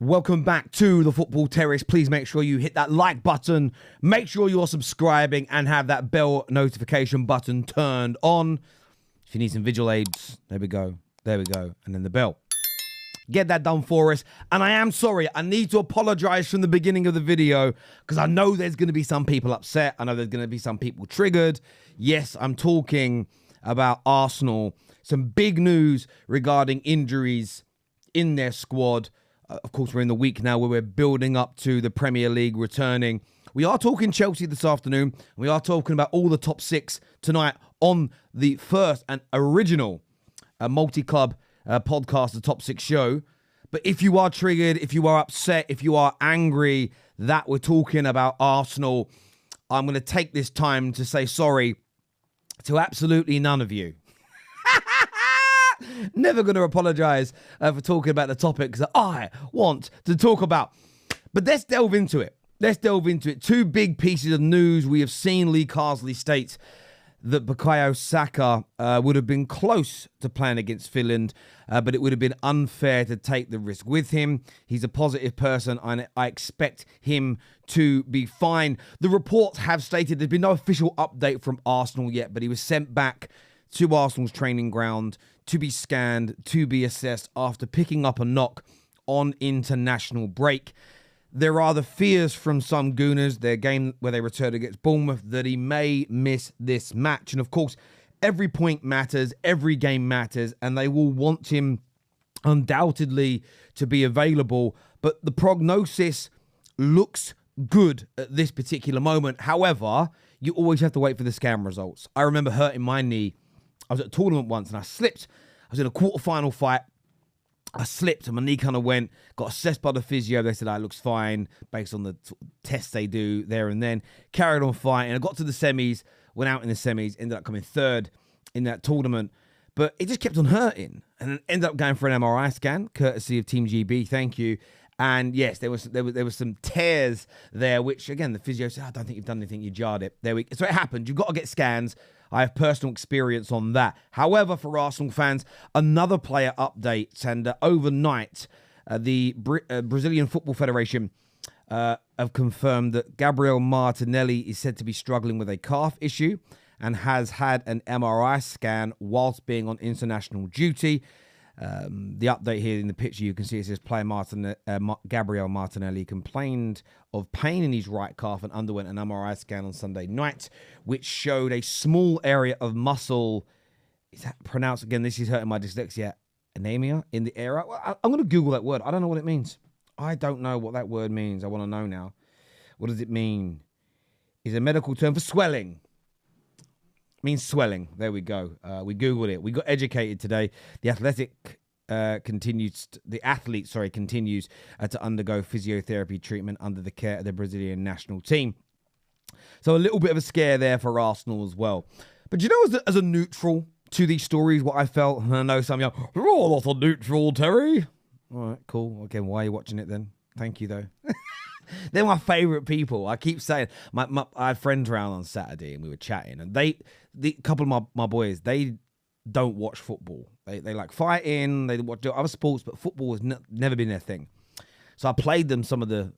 Welcome back to the Football Terrace. Please make sure you hit that like button. Make sure you're subscribing and have that bell notification button turned on. If you need some visual aids, there we go. There we go. And then the bell. Get that done for us. And I am sorry. I need to apologize from the beginning of the video because I know there's going to be some people upset. I know there's going to be some people triggered. Yes, I'm talking about Arsenal. Some big news regarding injuries in their squad. Of course, we're in the week now where we're building up to the Premier League returning. We are talking Chelsea this afternoon. We are talking about all the top six tonight on the first and original multi-club podcast, the Top 6 show. But if you are triggered, if you are upset, if you are angry that we're talking about Arsenal, I'm going to take this time to say sorry to absolutely none of you. Never going to apologize for talking about the topics that I want to talk about. But let's delve into it. Two big pieces of news. We have seen Lee Carsley state that Bukayo Saka would have been close to playing against Finland, but it would have been unfair to take the risk with him. He's a positive person, and I expect him to be fine. The reports have stated there's been no official update from Arsenal yet, but he was sent back to Arsenal's training ground to be scanned, to be assessed after picking up a knock on international break. There are the fears from some Gooners, their game where they return against Bournemouth, that he may miss this match. And of course, every point matters, every game matters, and they will want him undoubtedly to be available. But the prognosis looks good at this particular moment. However, you always have to wait for the scan results. I remember hurting my knee. I was at a tournament once and I slipped. I was in a quarterfinal fight. I slipped and my knee kind of went, got assessed by the physio. They said, it looks fine based on the tests they do there and then. Carried on fighting. I got to the semis, went out in the semis, ended up coming third in that tournament. But it just kept on hurting and ended up going for an MRI scan, courtesy of Team GB. Thank you. And yes, there was some tears there, which again, the physio said, I don't think you've done anything, you jarred it. So it happened. You've got to get scans. I have personal experience on that. However, for Arsenal fans, another player update. And overnight, the Brazilian Football Federation have confirmed that Gabriel Martinelli is said to be struggling with a calf issue and has had an MRI scan whilst being on international duty. The update here in the picture, you can see it says player Gabriel Martinelli complained of pain in his right calf and underwent an MRI scan on Sunday night, which showed a small area of muscle. Is that pronounced again? This is hurting my dyslexia. Anemia in the area. Well, I'm going to Google that word. I don't know what it means. I don't know what that word means. I want to know now. What does it mean? Is a medical term for swelling. Means swelling. There we go. We Googled it. We got educated today. The athlete continues to undergo physiotherapy treatment under the care of the Brazilian national team. So a little bit of a scare there for Arsenal as well. But you know, as a neutral to these stories, what I felt, and I know some of you, oh, that's a neutral, Terry. All right, cool. Again, why are you watching it then? Thank you, though. They're my favourite people. I keep saying, I had friends around on Saturday and we were chatting, and a couple of my boys, they don't watch football. They like fighting, they watch other sports, but football has never been their thing. So I played them some of the,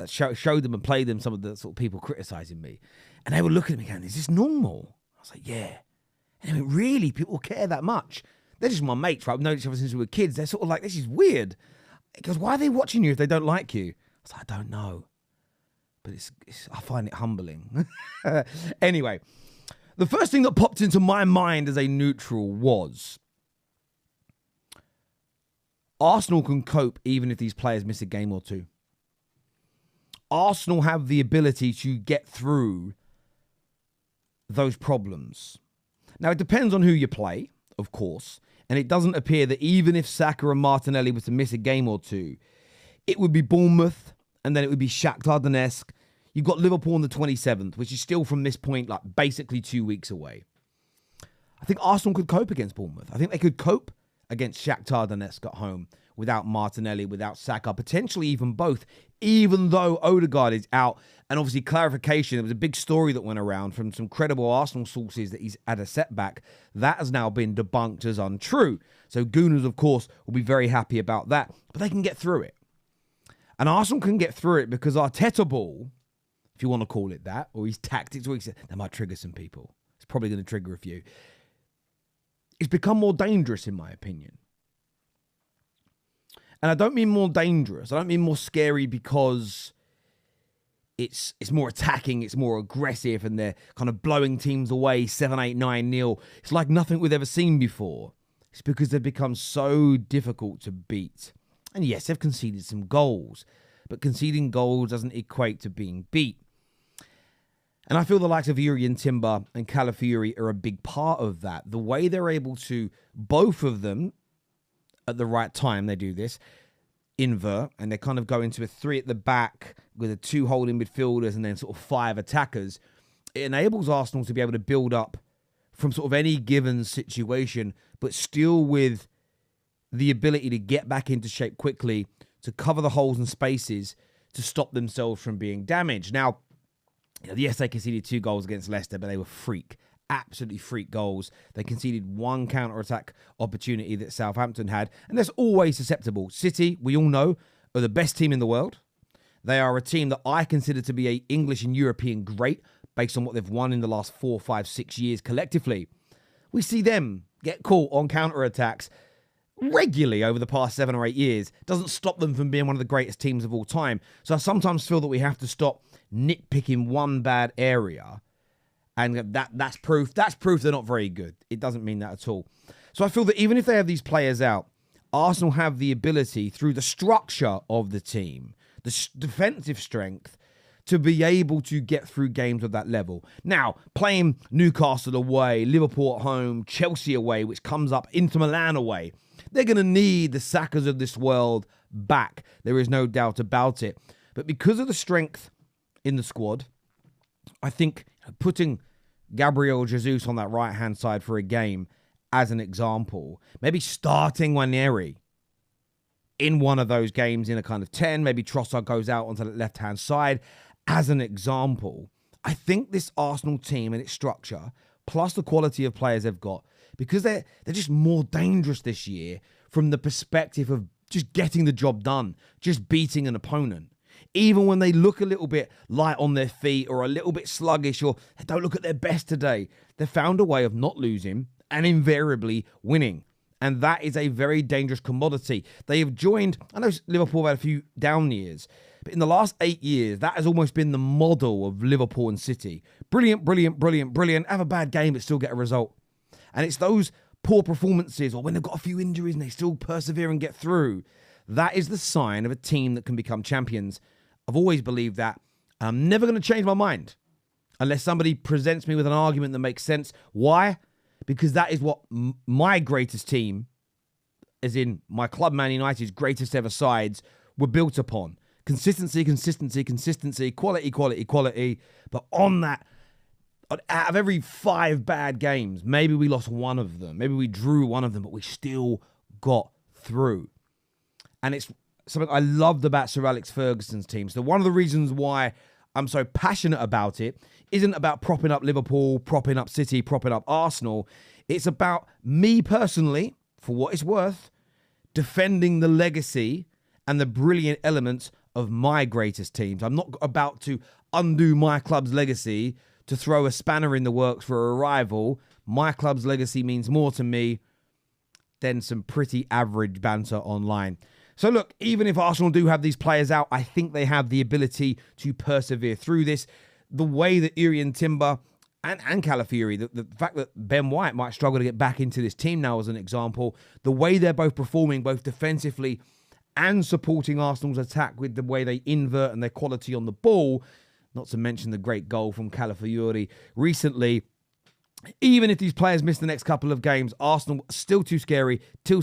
showed them and played them some of the sort of people criticising me, and they were looking at me going, is this normal? I was like, yeah. And I went, really? People care that much? They're just my mates, right? We've known each other since we were kids. They're sort of like, this is weird. He goes, why are they watching you if they don't like you? I was like, I don't know. But I find it humbling. Anyway, the first thing that popped into my mind as a neutral was Arsenal can cope even if these players miss a game or two. Arsenal have the ability to get through those problems. Now, it depends on who you play, of course. And it doesn't appear that even if Saka and Martinelli were to miss a game or two, it would be Bournemouth, and then it would be Shakhtar Donetsk. You've got Liverpool on the 27th, which is still from this point, like basically 2 weeks away. I think Arsenal could cope against Bournemouth. I think they could cope against Shakhtar Donetsk at home without Martinelli, without Saka, potentially even both, even though Odegaard is out. And obviously clarification, there was a big story that went around from some credible Arsenal sources that he's had a setback. That has now been debunked as untrue. So Gooners, of course, will be very happy about that, but they can get through it. And Arsenal can get through it because Arteta ball, if you want to call it that, or his tactics, or that might trigger some people. It's probably going to trigger a few. It's become more dangerous, in my opinion. And I don't mean more dangerous. I don't mean more scary because it's more attacking, it's more aggressive, and they're kind of blowing teams away 7-8, 9-0. It's like nothing we've ever seen before. It's because they've become so difficult to beat. And yes, they've conceded some goals, but conceding goals doesn't equate to being beat. And I feel the likes of Yuri and Timber and Calafiori are a big part of that. The way they're able to, both of them, at the right time, they do this, invert, and they kind of go into a 3 at the back with a 2 holding midfielders and then sort of 5 attackers. It enables Arsenal to be able to build up from sort of any given situation, but still with the ability to get back into shape quickly, to cover the holes and spaces, to stop themselves from being damaged. Now, yes, they conceded 2 goals against Leicester, but they were absolutely freak goals. They conceded 1 counter-attack opportunity that Southampton had, and that's always susceptible. City, we all know, are the best team in the world. They are a team that I consider to be an English and European great based on what they've won in the last 4, 5, 6 years collectively. We see them get caught on counter-attacks regularly over the past 7 or 8 years. Doesn't stop them from being one of the greatest teams of all time. So I sometimes feel that we have to stop nitpicking one bad area, and that's proof they're not very good. It doesn't mean that at all. So I feel that even if they have these players out, Arsenal have the ability, through the structure of the team, the defensive strength, to be able to get through games of that level. Now, playing Newcastle away, Liverpool at home, Chelsea away, which comes up, Inter Milan away, they're going to need the Sakas of this world back. There is no doubt about it. But because of the strength in the squad, I think putting Gabriel Jesus on that right-hand side for a game as an example, maybe starting Nwaneri in one of those games in a kind of 10, maybe Trossard goes out onto the left-hand side as an example. I think this Arsenal team and its structure, plus the quality of players they've got, because they're just more dangerous this year from the perspective of just getting the job done, just beating an opponent. Even when they look a little bit light on their feet or a little bit sluggish or they don't look at their best today, they've found a way of not losing and invariably winning. And that is a very dangerous commodity. They have joined, I know Liverpool have had a few down years, but in the last 8 years, that has almost been the model of Liverpool and City. Brilliant, brilliant, brilliant, brilliant. Have a bad game, but still get a result. And it's those poor performances, or when they've got a few injuries and they still persevere and get through, that is the sign of a team that can become champions. I've always believed that. I'm never going to change my mind unless somebody presents me with an argument that makes sense. Why? Because that is what my greatest team, as in my club Man United's greatest ever sides, were built upon. Consistency, consistency, consistency, quality, quality, quality. But on that, out of every 5 bad games, maybe we lost one of them. Maybe we drew one of them, but we still got through. And it's something I loved about Sir Alex Ferguson's team. So one of the reasons why I'm so passionate about it isn't about propping up Liverpool, propping up City, propping up Arsenal. It's about me personally, for what it's worth, defending the legacy and the brilliant elements of my greatest teams. I'm not about to undo my club's legacy to throw a spanner in the works for a rival. My club's legacy means more to me than some pretty average banter online. So look, even if Arsenal do have these players out, I think they have the ability to persevere through this. The way that Yuri and Timber and Calafiori, the fact that Ben White might struggle to get back into this team now as an example, the way they're both performing, both defensively and supporting Arsenal's attack with the way they invert and their quality on the ball, not to mention the great goal from Calafiori recently. Even if these players miss the next couple of games, Arsenal still too scary, still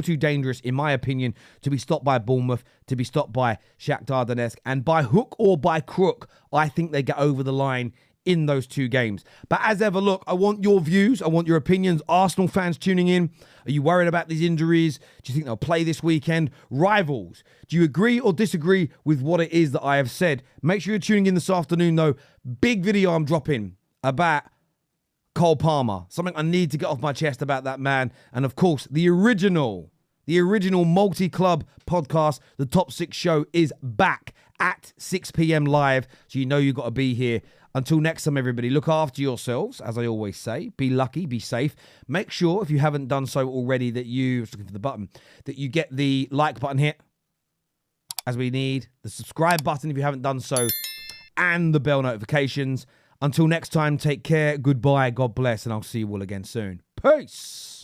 too dangerous, in my opinion, to be stopped by Bournemouth, to be stopped by Shakhtar Donetsk. And by hook or by crook, I think they get over the line in those 2 games. But as ever, look, I want your views. I want your opinions. Arsenal fans tuning in. Are you worried about these injuries? Do you think they'll play this weekend? Rivals, do you agree or disagree with what it is that I have said? Make sure you're tuning in this afternoon, though. Big video I'm dropping about Cole Palmer. Something I need to get off my chest about that man. And of course, the original The original multi-club podcast, The Top 6 Show, is back at 6 p.m. live. So you know you've got to be here. Until next time, everybody, look after yourselves, as I always say. Be lucky, be safe. Make sure, if you haven't done so already, that you, looking for the button, that you get the like button hit, as we need, the subscribe button if you haven't done so, and the bell notifications. Until next time, take care, goodbye, God bless, and I'll see you all again soon. Peace!